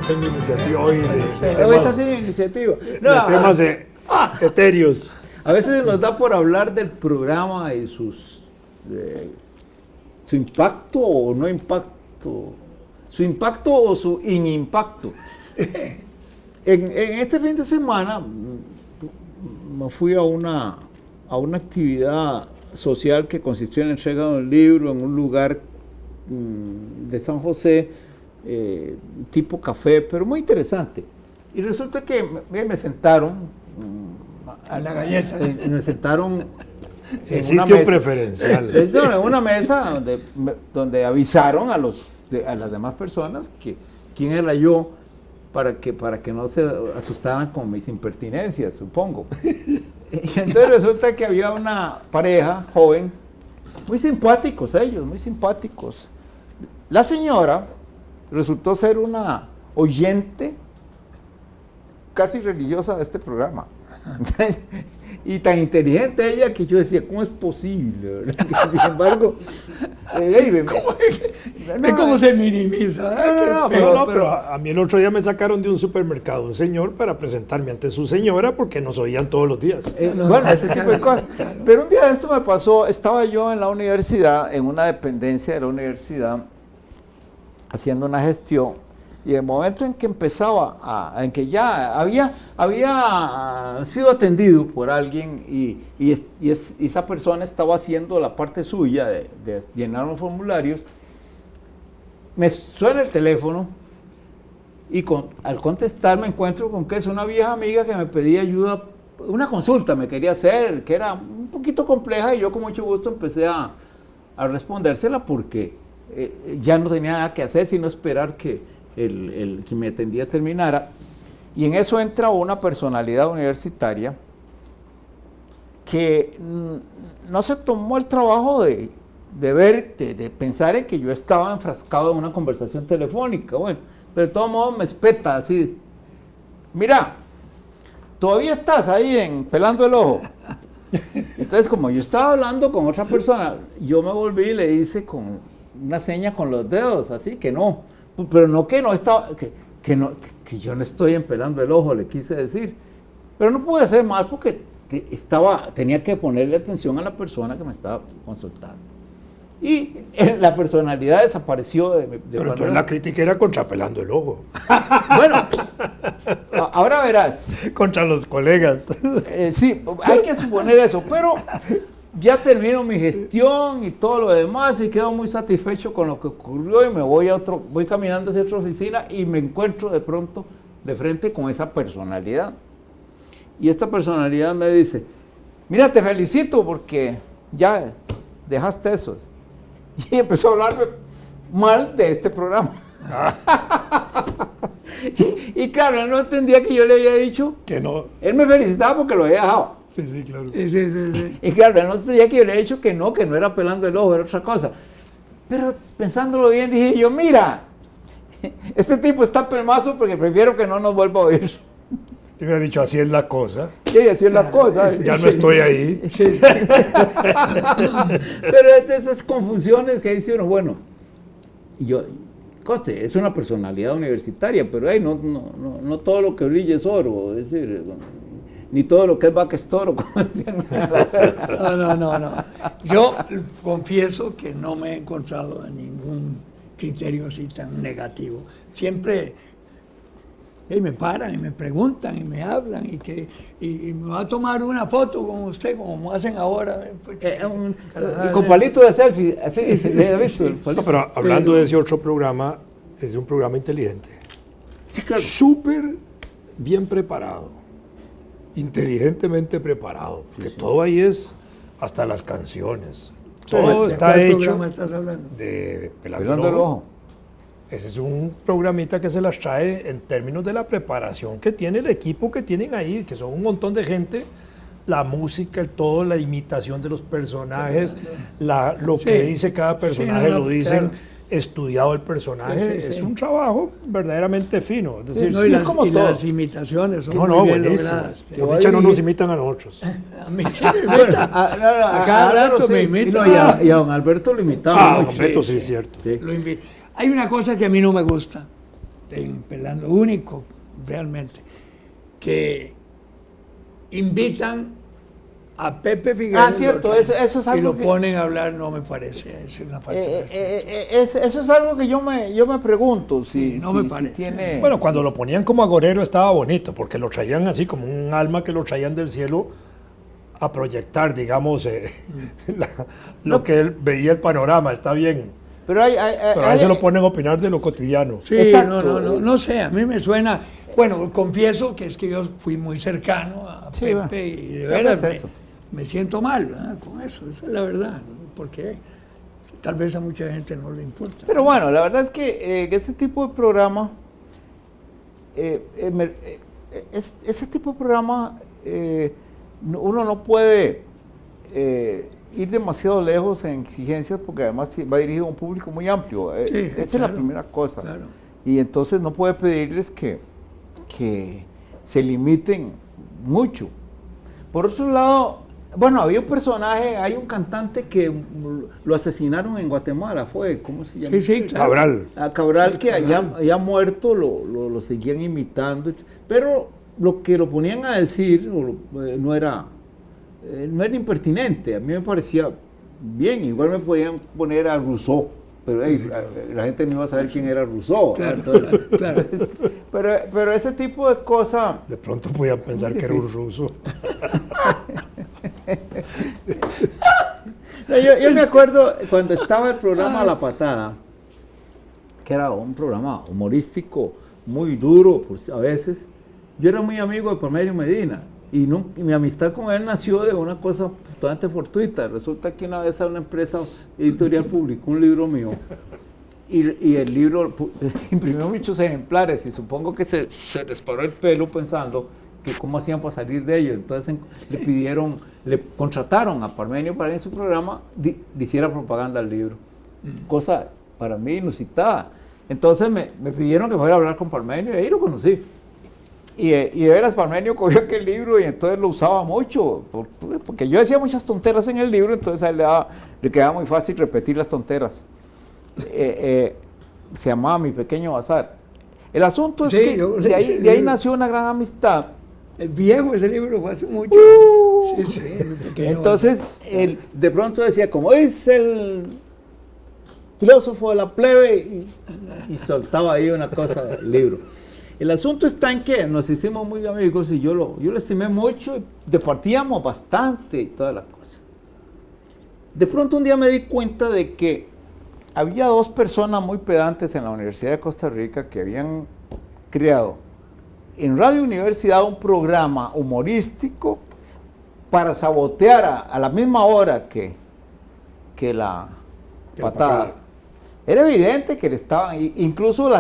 tengo iniciativa hoy Hoy está sin iniciativa. de temas etéreos. A veces nos da por hablar del programa y su impacto o no impacto, su impacto o su inimpacto. En este fin de semana me fui a una actividad social que consistió en entrega de un libro en un lugar de San José, tipo café, pero muy interesante. Y resulta que me sentaron a la galleta. Me sentaron en sitio preferencial. En una mesa donde avisaron a las demás personas que quién era yo para que no se asustaran con mis impertinencias, supongo. Y entonces resulta que había una pareja joven, muy simpáticos ellos, muy simpáticos. La señora resultó ser una oyente casi religiosa de este programa. Entonces, y tan inteligente ella que yo decía, ¿cómo es posible? Sin embargo, ¿Cómo se minimiza? Pero a mí el otro día me sacaron de un supermercado un señor para presentarme ante su señora porque nos oían todos los días. Bueno, ese tipo de cosas. Pero un día esto me pasó, estaba yo en la universidad, en una dependencia de la universidad, haciendo una gestión. Y el momento en que empezaba, en que ya había sido atendido por alguien y esa persona estaba haciendo la parte suya de llenar unos formularios, me suena el teléfono y al contestar me encuentro con que es una vieja amiga que me pedía ayuda, una consulta me quería hacer, que era un poquito compleja y yo con mucho gusto empecé a respondérsela porque ya no tenía nada que hacer sino esperar que el que me atendía terminara, y en eso entra una personalidad universitaria que no se tomó el trabajo de pensar en que yo estaba enfrascado en una conversación telefónica, bueno, pero de todos modos me espeta así, mira, todavía estás ahí pelando el ojo. Entonces, como yo estaba hablando con otra persona, yo me volví y le hice con una seña con los dedos, así que no. Pero no que no estaba, que yo no estoy empelando el ojo, le quise decir. Pero no pude hacer más porque tenía que ponerle atención a la persona que me estaba consultando. Y la personalidad desapareció pero entonces la crítica era contra pelando el ojo. Bueno, ahora verás. Contra los colegas. Sí, hay que suponer eso, pero ya termino mi gestión y todo lo demás y quedo muy satisfecho con lo que ocurrió y me voy caminando hacia otra oficina y me encuentro de pronto de frente con esa personalidad. Y esta personalidad me dice, mira, te felicito porque ya dejaste eso. Y empezó a hablarme mal de este programa. Y claro, él no entendía que yo le había dicho que no. Él me felicitaba porque lo había dejado. Sí, claro. Sí. Y claro, él no entendía que yo le había dicho que no era pelando el ojo, era otra cosa. Pero pensándolo bien, dije yo, mira, este tipo está pelmazo porque prefiero que no nos vuelva a oír. Yo me había dicho, así es la cosa. Sí, así es la cosa. Ya no estoy ahí. Sí. Pero esas confusiones que dice uno, bueno, yo, conste, es una personalidad universitaria, pero no todo lo que brilla es oro, es decir, ni todo lo que es vaca es toro, como decían. No. Yo confieso que no me he encontrado en ningún criterio así tan negativo. Siempre me paran y me preguntan y me hablan y me va a tomar una foto con usted como hacen ahora. Y con palito de selfie, así le he visto. No, pero hablando de ese otro programa, es de un programa inteligente. Sí, claro. Súper bien preparado. Inteligentemente preparado, porque todo ahí es, hasta las canciones, todo está hecho de Pelando el Ojo. Ese es un programita que se las trae en términos de la preparación que tiene el equipo que tienen ahí, que son un montón de gente, la música, todo, la imitación de los personajes, lo que dice cada personaje, lo dicen. Claro. Estudiado el personaje, es un trabajo verdaderamente fino. Es decir, es como y las imitaciones son muy bien logradas. Por dicha no nos imitan a nosotros. A mí sí me imitan. A cada rato me imitan. Y a don Alberto lo imitaba. Alberto sí es cierto. Sí. Hay una cosa que a mí no me gusta. en Pelando, único realmente, que invitan a Pepe Figueroa cierto, eso es algo y lo ponen a hablar, no me parece, es una falta de respeto. Eso es algo que yo me pregunto si, no me si parece. tiene... Bueno, cuando lo ponían como agorero estaba bonito, porque lo traían así como un alma que lo traían del cielo a proyectar, digamos, lo que él veía el panorama, está bien. Pero Pero a veces lo ponen a opinar de lo cotidiano. Sí, exacto. no sé, a mí me suena, bueno, confieso que es que yo fui muy cercano a Sí, Pepe bueno, y de veras es eso. me siento mal, ¿verdad? Con eso, esa es la verdad, porque tal vez a mucha gente no le importa. Pero bueno, la verdad es que este tipo de programa, ese tipo de programa, uno no puede ir demasiado lejos en exigencias porque además va dirigido a un público muy amplio. Esa es la primera cosa. Claro. Y entonces no puede pedirles que se limiten mucho. Por otro lado, bueno, había un personaje, hay un cantante que lo asesinaron en Guatemala, ¿cómo se llama? Sí, claro. Cabral. A Cabral, Sí, que Cabral. ya muerto, lo seguían imitando, pero lo que lo ponían a decir no era impertinente, a mí me parecía bien, igual me podían poner a Rousseau, pero la gente no iba a saber quién era Rousseau. Claro, Entonces, claro. pero ese tipo de cosas... De pronto podían pensar que era un ruso. Yo me acuerdo cuando estaba el programa La Patada, que era un programa humorístico muy duro a veces. Yo era muy amigo de Parmenio Medina y mi amistad con él nació de una cosa totalmente fortuita. Resulta que una vez a una empresa editorial publicó un libro mío y el libro imprimió muchos ejemplares y supongo que se les paró el pelo pensando que cómo hacían para salir de ello. Entonces le contrataron a Parmenio para que en su programa le hiciera propaganda al libro. Cosa para mí inusitada. Entonces me pidieron que fuera a hablar con Parmenio y ahí lo conocí. Y de veras Parmenio cogió aquel libro y entonces lo usaba mucho, porque yo decía muchas tonteras en el libro, entonces a él le quedaba muy fácil repetir las tonteras. Se llamaba Mi Pequeño Bazar. El asunto es que de ahí nació una gran amistad. El viejo, ese libro fue hace mucho. Sí, entonces, él de pronto decía, como es el filósofo de la plebe, y soltaba ahí una cosa del libro. El asunto está en que nos hicimos muy amigos y yo lo estimé mucho, y departíamos bastante y todas las cosas. De pronto un día me di cuenta de que había dos personas muy pedantes en la Universidad de Costa Rica que habían creado en Radio Universidad un programa humorístico para sabotear a la misma hora que la patada. Era evidente que le estaban, incluso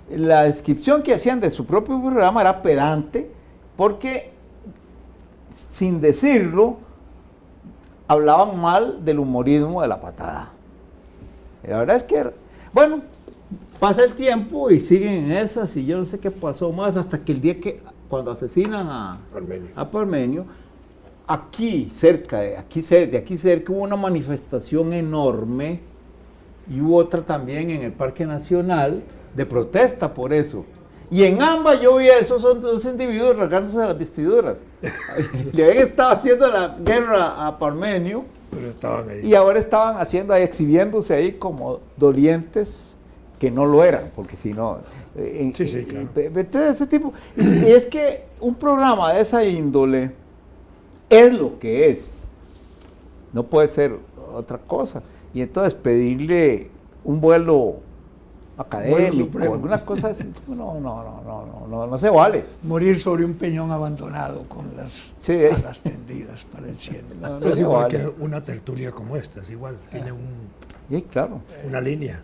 la descripción que hacían de su propio programa era pedante, porque sin decirlo hablaban mal del humorismo de la patada. La verdad es que, bueno, pasa el tiempo y siguen en esas y yo no sé qué pasó más hasta que el día cuando asesinan a Parmenio, aquí cerca hubo una manifestación enorme y hubo otra también en el Parque Nacional de protesta por eso. Y en ambas yo vi a esos dos individuos rasgándose las vestiduras. Le habían estado haciendo la guerra a Parmenio, pero estaban ahí. Y ahora estaban exhibiéndose ahí como dolientes que no lo eran, porque si no... Sí, claro. De ese tipo. Y es que un programa de esa índole es lo que es. No puede ser otra cosa. Y entonces pedirle un vuelo académico, algunas cosas, no se vale. Morir sobre un peñón abandonado con las alas tendidas para el cielo. No es igual que una tertulia como esta, es igual, tiene claro, una línea.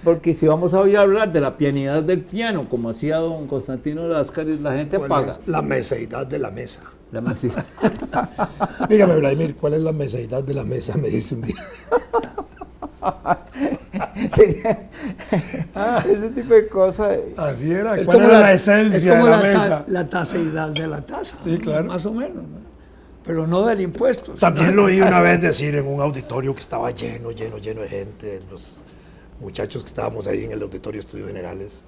Porque si vamos a hablar de la pianidad del piano, como hacía don Constantino Láscaris, la gente paga. Es la meseidad de la mesa. La meseidad. Dígame, Vladimir, ¿cuál es la meseidad de la mesa? Me dice un día. Ese tipo de cosas. Así era. ¿Cuál era la esencia de la mesa? La taseidad de la tasa. Sí, claro. Más o menos, ¿no? Pero no del impuesto. También lo oí una vez decir en un auditorio que estaba lleno de gente, los muchachos que estábamos ahí en el auditorio Estudios Generales,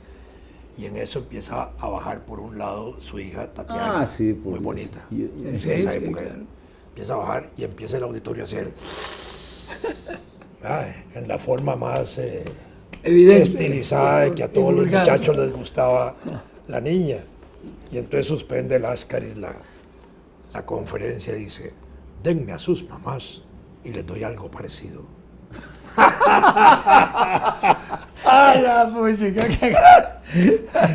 Y en eso empieza a bajar por un lado su hija Tatiana, sí, muy bonita, en Sí, esa sí, época. claro. Empieza a bajar y empieza el auditorio a hacer, en la forma más Evidente. estilizada de que a todos los vulgar. muchachos les gustaba la niña. Y entonces suspende el Ascaris la conferencia y dice, denme a sus mamás y les doy algo parecido. ¡Ah, la música!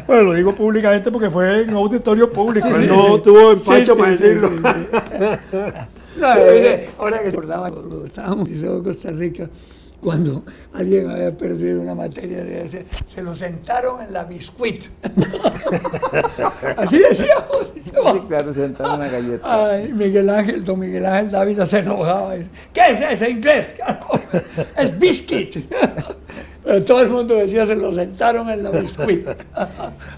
Bueno, lo digo públicamente porque fue en auditorio público, él no tuvo empacho para decirlo. Ahora que recordaba cuando estábamos en Costa Rica, cuando alguien había perdido una materia, se lo sentaron en la biscuit. Así decíamos. Sí, claro, sentaron una galleta. Ay, don Miguel Ángel Dávila se enojaba. ¿Qué es ese inglés? Es biscuit. Pero todo el mundo decía, se lo sentaron en la biscuit.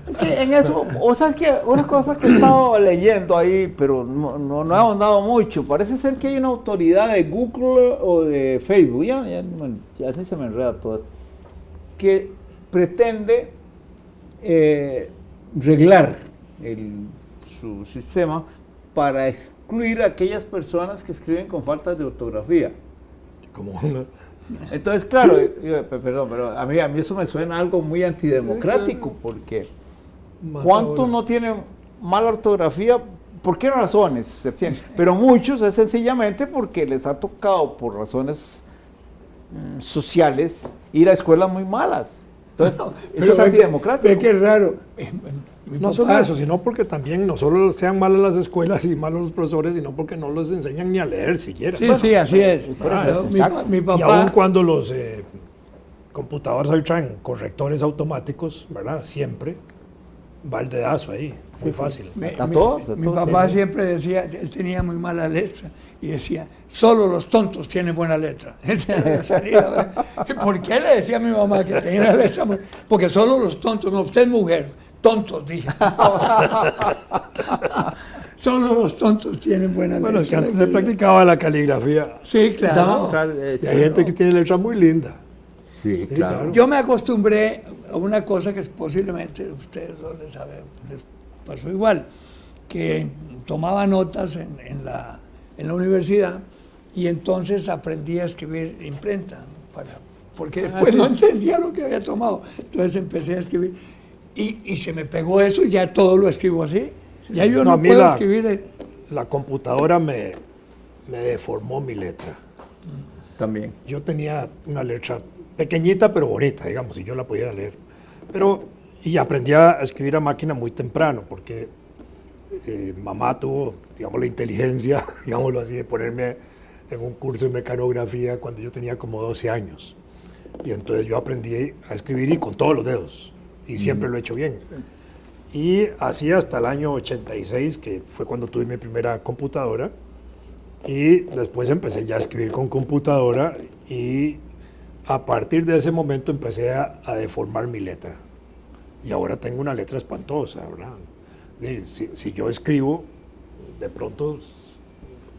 Es que en eso, o sea, es que una cosa que he estado leyendo ahí, pero no he ahondado mucho, parece ser que hay una autoridad de Google o de Facebook, ya sí se me enreda todo eso, que pretende reglar su sistema para excluir a aquellas personas que escriben con faltas de ortografía. Como una... Entonces, claro, perdón, pero a mí eso me suena algo muy antidemocrático, porque ¿cuántos no tienen mala ortografía? ¿Por qué razones se tienen? Pero muchos es sencillamente porque les ha tocado, por razones sociales, ir a escuelas muy malas. Entonces, eso es antidemocrático. Ve que es raro. No solo eso, sino porque también no solo sean malas las escuelas y malos los profesores, sino porque no les enseñan ni a leer siquiera. Sí, sí, así es. Mi Y papá... aun cuando los computadores hoy traen correctores automáticos, ¿verdad? Siempre va el dedazo ahí, muy fácil. Mi papá siempre decía, él tenía muy mala letra, y decía, solo los tontos tienen buena letra. ¿Por qué le decía a mi mamá que tenía letra? Porque solo los tontos, no, usted es mujer, tontos, dije. Solo los tontos tienen buena letra. Bueno, es que antes se practicaba la caligrafía. Sí, claro. Y hay gente que tiene letra muy linda. Sí, claro. Yo me acostumbré a una cosa que posiblemente ustedes no les pasó igual, que tomaba notas en la universidad y entonces aprendí a escribir imprenta, porque después no entendía lo que había tomado. Entonces empecé a escribir y se me pegó eso y ya todo lo escribo así. Ya yo no puedo escribir. La computadora me deformó mi letra. También. Yo tenía una letra pequeñita pero bonita, digamos, y yo la podía leer. Y aprendí a escribir a máquina muy temprano, porque mamá tuvo, digamos, la inteligencia, digámoslo así, de ponerme en un curso de mecanografía cuando yo tenía como 12 años. Y entonces yo aprendí a escribir y con todos los dedos, y siempre lo he hecho bien. Y así hasta el año 86, que fue cuando tuve mi primera computadora, y después empecé ya a escribir con computadora, y a partir de ese momento empecé a deformar mi letra. Y ahora tengo una letra espantosa, ¿verdad? Si yo escribo, de pronto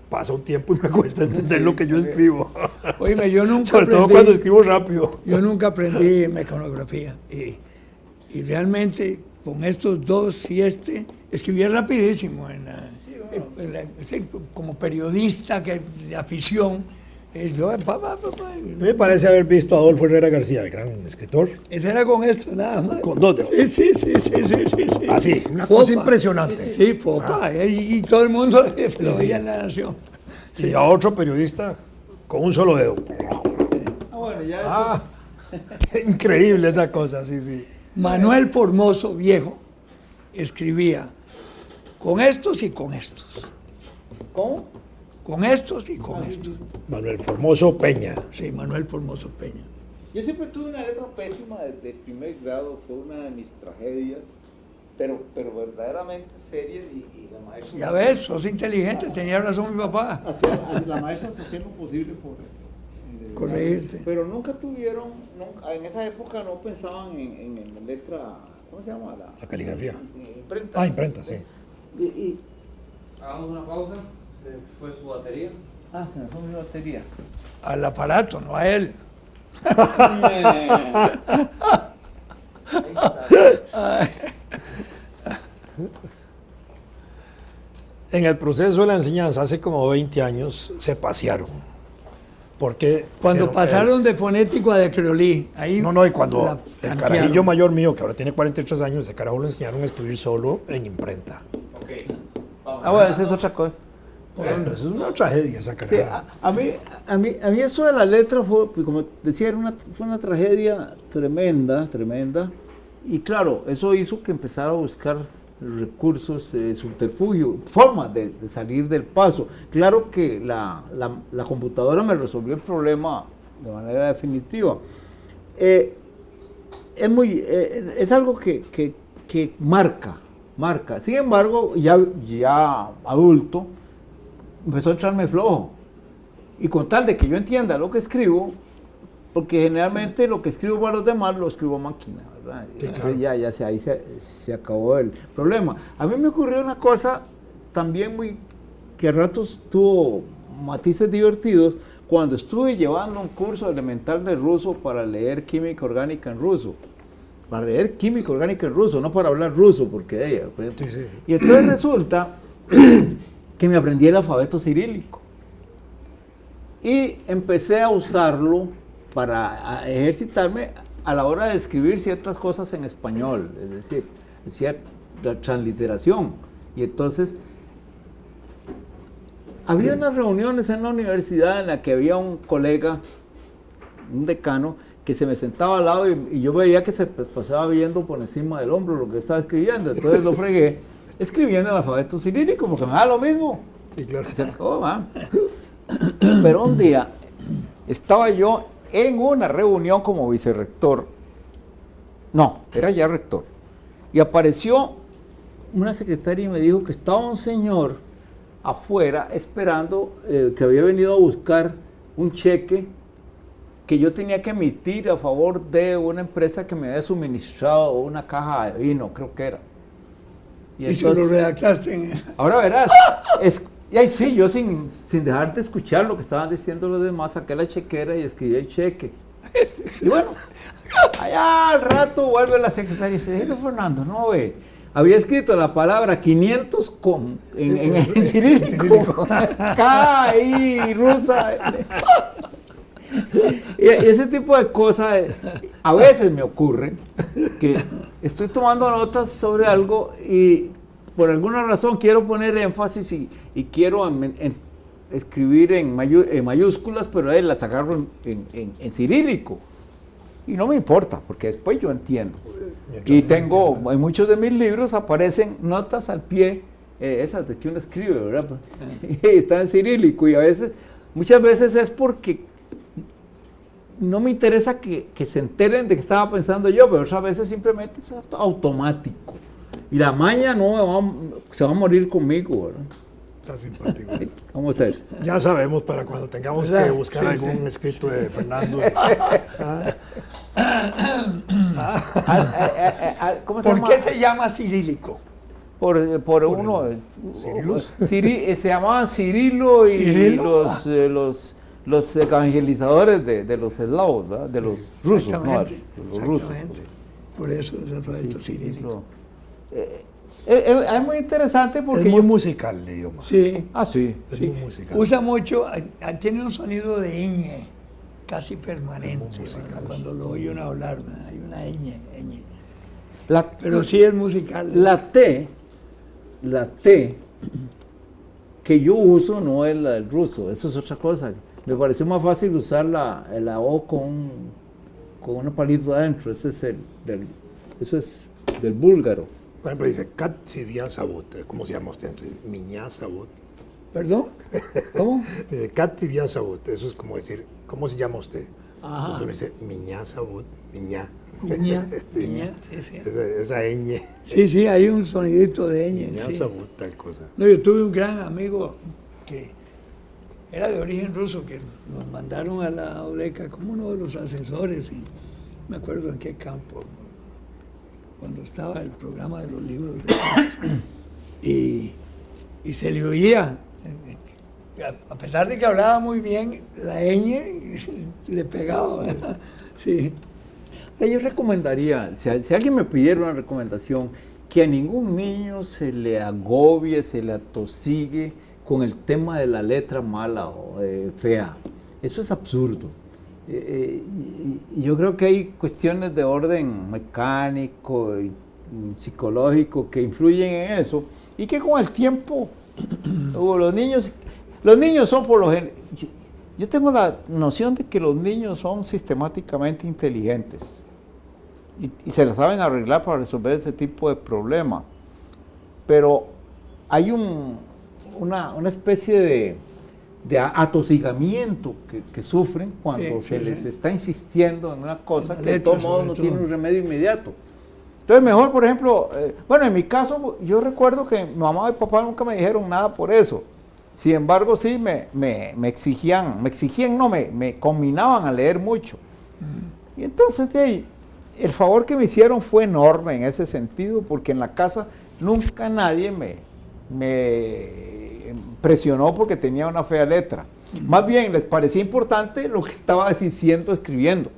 pasa un tiempo y me cuesta entender lo que yo escribo. Oíme, yo nunca Sobre todo cuando escribo rápido. Yo nunca aprendí mecanografía. Y realmente con estos dos y escribía rapidísimo como periodista de afición. Me parece haber visto a Adolfo Herrera García, el gran escritor. Ese era con esto, nada más. Con dos dedos. Sí. Así, una cosa impresionante. Sí, popa. Y todo el mundo lo veía en La Nación. Y a otro periodista con un solo dedo. Bueno, ya Increíble esa cosa, sí. Manuel Formoso, viejo, escribía con estos y con estos. ¿Cómo? Con estos y con estos. Manuel Formoso Peña. Sí, Manuel Formoso Peña. Yo siempre tuve una letra pésima desde el primer grado, fue una de mis tragedias, pero verdaderamente seria y la maestra... Ya ves, sos inteligente, tenía razón mi papá. La maestra se hacía lo posible por... Corregirte. Pero nunca tuvieron, en esa época no pensaban en la letra, ¿cómo se llama? La caligrafía. Imprenta. Imprenta, sí. Hagamos una pausa. ¿Fue su batería? Se me fue mi batería. Al aparato, no a él. En el proceso de la enseñanza, hace como 20 años, se pasearon. Porque cuando pasaron de fonético a de creolí, ahí... No, y cuando el carajillo mayor mío, que ahora tiene 43 años, ese carajo lo enseñaron a escribir solo en imprenta. Okay. Bueno, esa es otra cosa. Bueno, eso es una tragedia esa Sí, caraja. a mí eso de la letra fue, como decía, fue una tragedia tremenda. Y claro, eso hizo que empezara a buscar recursos, subterfugio, formas de salir del paso. Claro que la computadora me resolvió el problema de manera definitiva. Es algo que marca. Sin embargo, ya adulto, empezó a entrarme flojo. Y con tal de que yo entienda lo que escribo, porque generalmente lo que escribo para los demás lo escribo a máquina, ¿verdad? Sí, claro. Entonces ahí se acabó el problema. A mí me ocurrió una cosa también que a ratos tuvo matices divertidos cuando estuve llevando un curso elemental de ruso para leer química orgánica en ruso. Para leer química orgánica en ruso, no para hablar ruso, porque ella. Sí. Y entonces resulta que me aprendí el alfabeto cirílico. Y empecé a usarlo para ejercitarme a la hora de escribir ciertas cosas en español, es decir, cierta transliteración. Y entonces, había unas reuniones en la universidad en la que había un colega, un decano, que se me sentaba al lado y yo veía que se pasaba viendo por encima del hombro lo que estaba escribiendo. Entonces lo fregué escribiendo el alfabeto cirílico porque me da lo mismo. Sí, claro. Pero un día estaba yo en una reunión como vicerrector, no, era ya rector, y apareció una secretaria y me dijo que estaba un señor afuera esperando, que había venido a buscar un cheque que yo tenía que emitir a favor de una empresa que me había suministrado una caja de vino, creo que era. Y entonces, lo redactaste. Ahora verás, sí, yo sin dejar de escuchar lo que estaban diciendo los demás, saqué la chequera y escribí el cheque. Y bueno, allá al rato vuelve la secretaria y dice, Fernando, no ve, había escrito la palabra 500 en cirílico, K, I, rusa. Y ese tipo de cosas a veces me ocurre que estoy tomando notas sobre algo y por alguna razón quiero poner énfasis y quiero escribir en mayúsculas, pero ahí las agarro en cirílico y no me importa porque después yo entiendo. Y tengo, en muchos de mis libros aparecen notas al pie, esas de que uno escribe, ¿verdad? Y está en cirílico y muchas veces es porque no me interesa que se enteren de que estaba pensando yo, pero otras veces simplemente es automático. Y la maña se va a morir conmigo, ¿verdad? Está simpático. Vamos a ver. Ya sabemos para cuando tengamos que buscar algún escrito de Fernando. ¿Cómo ¿Por qué se llama cirílico? Por uno. ¿Cirilus? Se llamaban Cirilo y los evangelizadores de los eslavos, ¿verdad? De los rusos, ¿no? Los rusos. Por eso es alfabeto cirílico. Es muy interesante porque es muy musical el idioma. Sí. Sí. Es muy musical. Usa mucho, tiene un sonido de ñ, casi permanente. Cuando lo oye uno hablar, hay una ñ. Pero sí es musical. La T que yo uso no es la del ruso, eso es otra cosa. Me pareció más fácil usar la O con un palito adentro, eso es del búlgaro. Por ejemplo, dice Katsivia Sabut. ¿Cómo se llama usted? Entonces, Miñá Sabut. ¿Perdón? ¿Cómo? Dice Katsivia Sabut. Eso es como decir, ¿cómo se llama usted? Ajá. Entonces uno dice Miñá Sabut. Miñá. Miñá, sí. Miñá, sí. Esa ñ. Sí, hay un sonidito de ñ. Miñá Sabut, tal cosa. No, yo tuve un gran amigo que era de origen ruso, que nos mandaron a la ODECA como uno de los asesores, y me acuerdo en qué campo, cuando estaba el programa de los libros y se le oía, a pesar de que hablaba muy bien, la ñ le pegaba, ¿verdad? Sí. Yo recomendaría, si alguien me pidiera una recomendación, que a ningún niño se le agobie, se le atosigue con el tema de la letra mala o fea. Eso es absurdo. Yo creo que hay cuestiones de orden mecánico y psicológico que influyen en eso y que con el tiempo los niños son por lo general. Yo tengo la noción de que los niños son sistemáticamente inteligentes y se la saben arreglar para resolver ese tipo de problema, pero hay una especie de atosigamiento que sufren cuando se les está insistiendo en una cosa que de todos modos no tiene un remedio inmediato. Entonces mejor, por ejemplo, bueno, en mi caso yo recuerdo que mi mamá y papá nunca me dijeron nada por eso. Sin embargo, sí me combinaban a leer mucho. Y entonces de ahí, el favor que me hicieron fue enorme en ese sentido, porque en la casa nunca nadie me presionó porque tenía una fea letra. Más bien les parecía importante lo que estaba diciendo, escribiendo.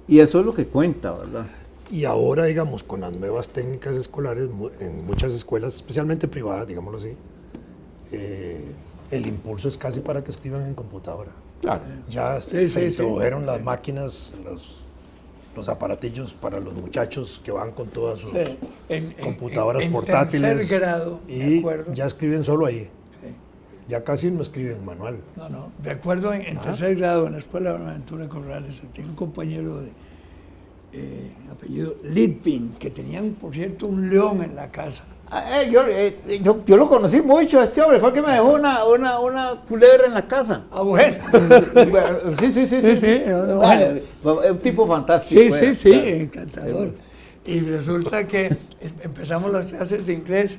Y eso es lo que cuenta, ¿verdad? Y ahora, digamos, con las nuevas técnicas escolares, en muchas escuelas, especialmente privadas, digámoslo así, el impulso es casi para que escriban en computadora. Claro. Ya se introdujeron las máquinas, los aparatillos para los muchachos que van con todas sus computadoras portátiles. En tercer grado, y ya escriben solo ahí. Ya casi no escriben manual. No. Recuerdo en tercer grado, en la escuela de Buenaventura Corrales, tenía un compañero de apellido Litvin, que tenían, por cierto, un león en la casa. Yo lo conocí mucho, este hombre, fue el que me dejó una culebra en la casa. Ah, bueno. Sí. Un tipo fantástico. Sí, encantador. Y resulta que empezamos las clases de inglés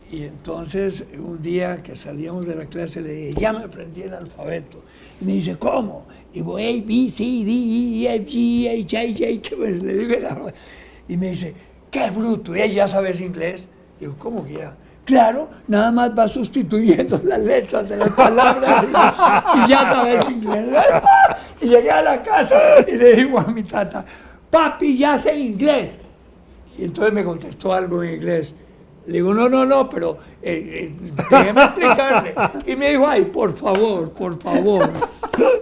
y entonces un día que salíamos de la clase le dije, ya me aprendí el alfabeto. Y me dice, ¿cómo? Digo, A, B, C, D, E, F, G, H, I, J, pues le digo el alfabeto. Y me dice, qué bruto, ¿ya sabes inglés? Digo, ¿cómo que ya? Claro, nada más va sustituyendo las letras de las palabras y ya sabes inglés. Y llegué a la casa y le digo a mi tata, papi, ya sé inglés. Y entonces me contestó algo en inglés. Le digo, no, pero déjeme explicarle. Y me dijo, ay, por favor,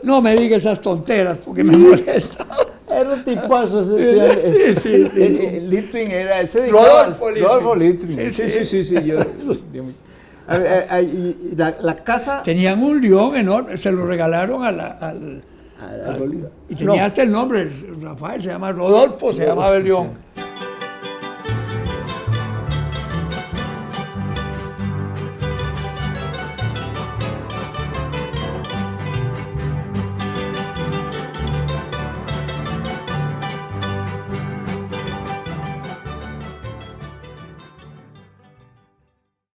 no me diga esas tonteras porque me molesta. Era un tipazo ese señor. Sí. Litvin era ese. Rodolfo Litvin. Sí. La casa... Tenían un león enorme, se lo regalaron y tenía hasta el nombre, Rafael se llama Rodolfo, se llamaba el león.